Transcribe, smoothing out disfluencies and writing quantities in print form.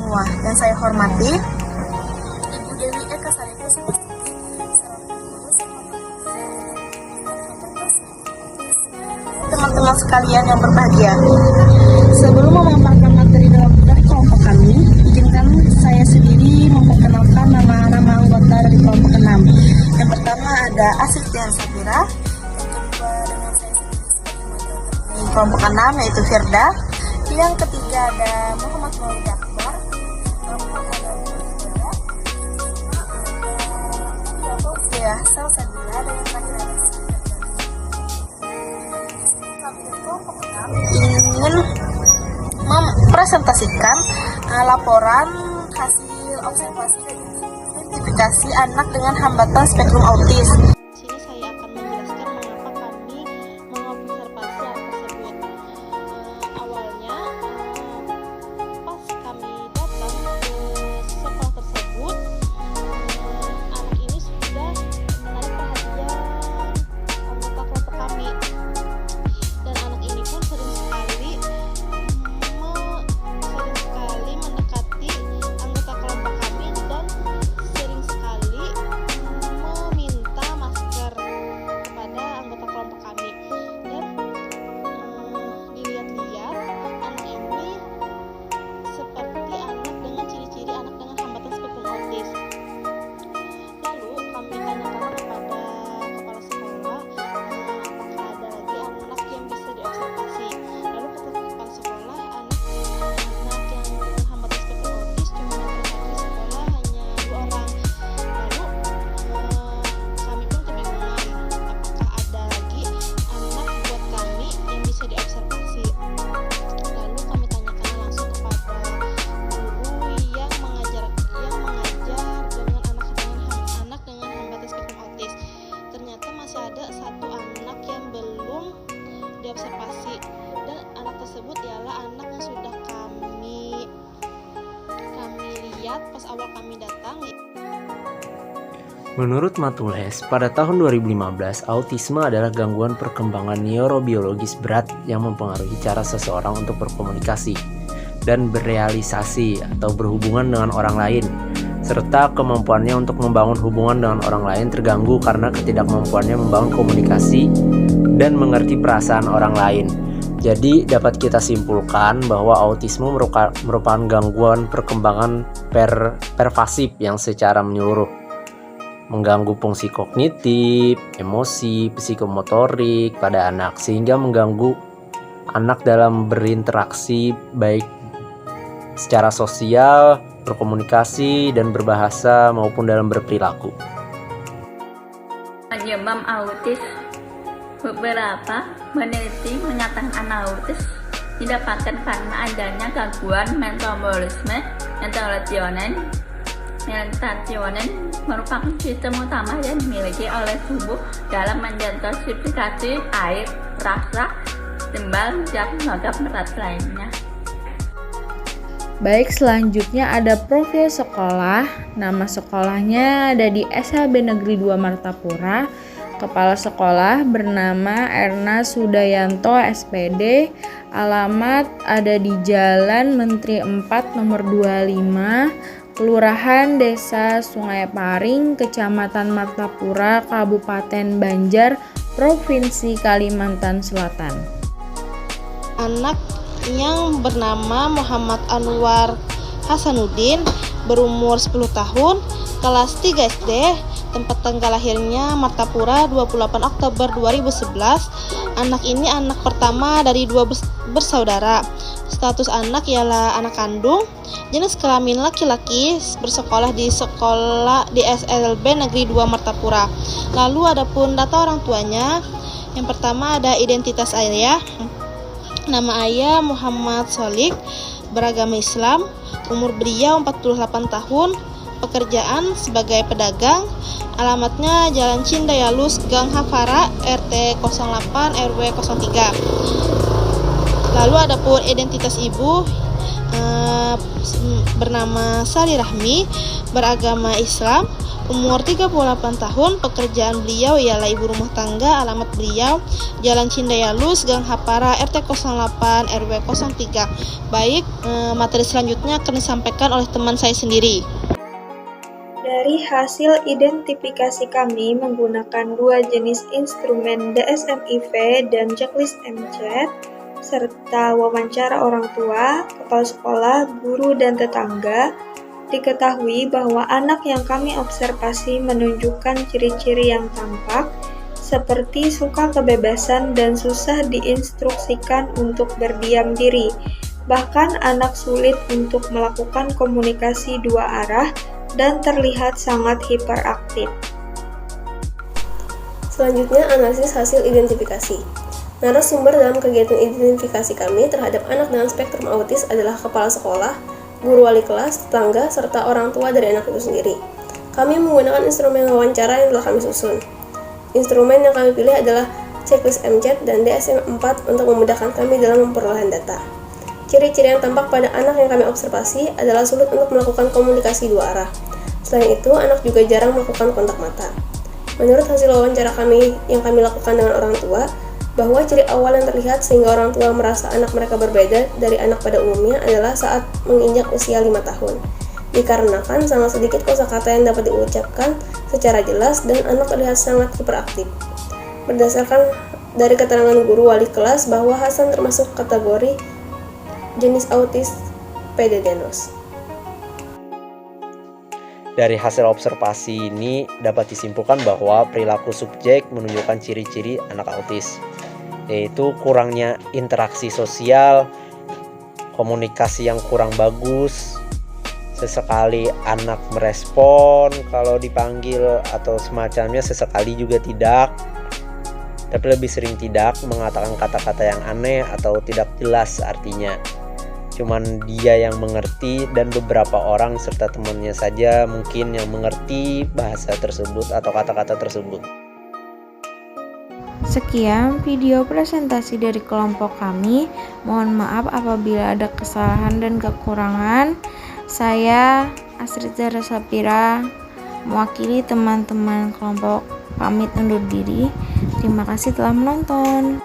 semua. Yang saya hormati Ibu Dewi Eka Saripus, teman-teman sekalian yang berbahagia. Sebelum memaparkan materi dari kelompok kami, izinkan saya sendiri memperkenalkan nama-nama anggota dari kelompok 6. Yang pertama ada Asristian Safira, yang kedua dengan saya sendiri sebagai di kelompok 6 yaitu Firda, yang ketiga ada Muhammad Maulid Akbar, ya, Salsabila, dan yang terakhir ada ingin mempresentasikan laporan hasil observasi dan identifikasi anak dengan hambatan spektrum autis. Sini saya akan menjelaskan mengapa kami mengobservasi hal tersebut. Awalnya pas kami datang ke sekolah tersebut, anak ini sudah menarik perhatian anggota kelompok kami. Dan anak ini pun sering sekali mendekati anggota kelompok kami dan sering sekali meminta masker kepada anggota kelompok kami. Dan dilihat-lihat anak ini seperti anak dengan ciri-ciri anak dengan hambatan spektrum autis. Lalu kami tanyakan kepada kepala sekolah apakah ada lagi anak yang bisa diobservasi. Lalu kata kepala sekolah, anak yang dengan hambatan spektrum autis cuma terdapat di sekolah hanya 2 orang. Lalu kami pun kebingungan apakah ada lagi anak buat kami yang bisa diobservasi. Lalu kami tanyakan langsung kepada guru yang mengajar dengan anak dengan hambatan spektrum autis. Ternyata masih ada 1 anak yang belum diobservasi, dan anak tersebut ialah anak yang sudah kami lihat pas awal kami datang. Menurut Matules, pada tahun 2015, autisme adalah gangguan perkembangan neurobiologis berat yang mempengaruhi cara seseorang untuk berkomunikasi dan berealisasi atau berhubungan dengan orang lain, serta kemampuannya untuk membangun hubungan dengan orang lain terganggu karena ketidakmampuannya membangun komunikasi dan mengerti perasaan orang lain. Jadi dapat kita simpulkan bahwa autisme merupakan gangguan perkembangan pervasif yang secara menyeluruh mengganggu fungsi kognitif, emosi, psikomotorik pada anak, sehingga mengganggu anak dalam berinteraksi baik secara sosial, berkomunikasi, dan berbahasa maupun dalam berperilaku. Penyebab autis. Beberapa peneliti menyatakan autis didapatkan karena adanya gangguan metabolisme metabolisme merupakan sistem utama yang dimiliki oleh tubuh dalam mendetoksifikasi air, rasa, tembal, dan logam berat lainnya. Baik, selanjutnya ada profil sekolah. Nama sekolahnya ada di SHB Negeri 2 Martapura. Kepala sekolah bernama Erna Sudayanto SPD. Alamat ada di Jalan Menteri 4 nomor 25, Kelurahan Desa Sungai Paring, Kecamatan Martapura, Kabupaten Banjar, Provinsi Kalimantan Selatan. Anak yang bernama Muhammad Anwar Hasanuddin berumur 10 tahun, kelas 3 SD, tempat tanggal lahirnya Martapura 28 Oktober 2011. Anak ini anak pertama dari 2 bersaudara. Status anak ialah anak kandung. Jenis kelamin laki-laki, bersekolah di SLB Negeri 2 Martapura. Lalu adapun data orang tuanya, yang pertama ada identitas ayah. Nama ayah Muhammad Solik, beragama Islam, umur beliau 48 tahun, pekerjaan sebagai pedagang, alamatnya Jalan Cindayalus, Gang Hafara, RT 08 RW 03. Lalu adapun identitas ibu, bernama Sari Rahmi, beragama Islam, umur 38 tahun, pekerjaan beliau ialah ibu rumah tangga, alamat beliau Jalan Cindayalus, Gang Hapara, RT 08 RW 03. Baik, materi selanjutnya akan disampaikan oleh teman saya sendiri. Dari hasil identifikasi kami menggunakan dua jenis instrumen DSM-IV dan checklist MCET, serta wawancara orang tua, kepala sekolah, guru, dan tetangga, diketahui bahwa anak yang kami observasi menunjukkan ciri-ciri yang tampak, seperti suka kebebasan dan susah diinstruksikan untuk berdiam diri. Bahkan anak sulit untuk melakukan komunikasi dua arah dan terlihat sangat hiperaktif. Selanjutnya, analisis hasil identifikasi. Narasumber dalam kegiatan identifikasi kami terhadap anak dengan spektrum autis adalah kepala sekolah, guru wali kelas, tetangga, serta orang tua dari anak itu sendiri. Kami menggunakan instrumen wawancara yang telah kami susun. Instrumen yang kami pilih adalah checklist MCET dan DSM-IV untuk memudahkan kami dalam memperoleh data. Ciri-ciri yang tampak pada anak yang kami observasi adalah sulit untuk melakukan komunikasi dua arah. Selain itu, anak juga jarang melakukan kontak mata. Menurut hasil wawancara kami yang kami lakukan dengan orang tua, bahwa ciri awal yang terlihat sehingga orang tua merasa anak mereka berbeda dari anak pada umumnya adalah saat menginjak usia 5 tahun. Dikarenakan sangat sedikit kosakata yang dapat diucapkan secara jelas dan anak terlihat sangat hiperaktif. Berdasarkan dari keterangan guru wali kelas bahwa Hasan termasuk kategori jenis autis pededenos. Dari hasil observasi ini dapat disimpulkan bahwa perilaku subjek menunjukkan ciri-ciri anak autis, yaitu kurangnya interaksi sosial, komunikasi yang kurang bagus, sesekali anak merespon kalau dipanggil atau semacamnya, sesekali juga tidak, tapi lebih sering tidak, mengatakan kata-kata yang aneh atau tidak jelas artinya. Cuman dia yang mengerti dan beberapa orang serta temannya saja mungkin yang mengerti bahasa tersebut atau kata-kata tersebut. Sekian video presentasi dari kelompok kami. Mohon maaf apabila ada kesalahan dan kekurangan. Saya Astrid Zahra Sapira mewakili teman-teman kelompok pamit undur diri. Terima kasih telah menonton.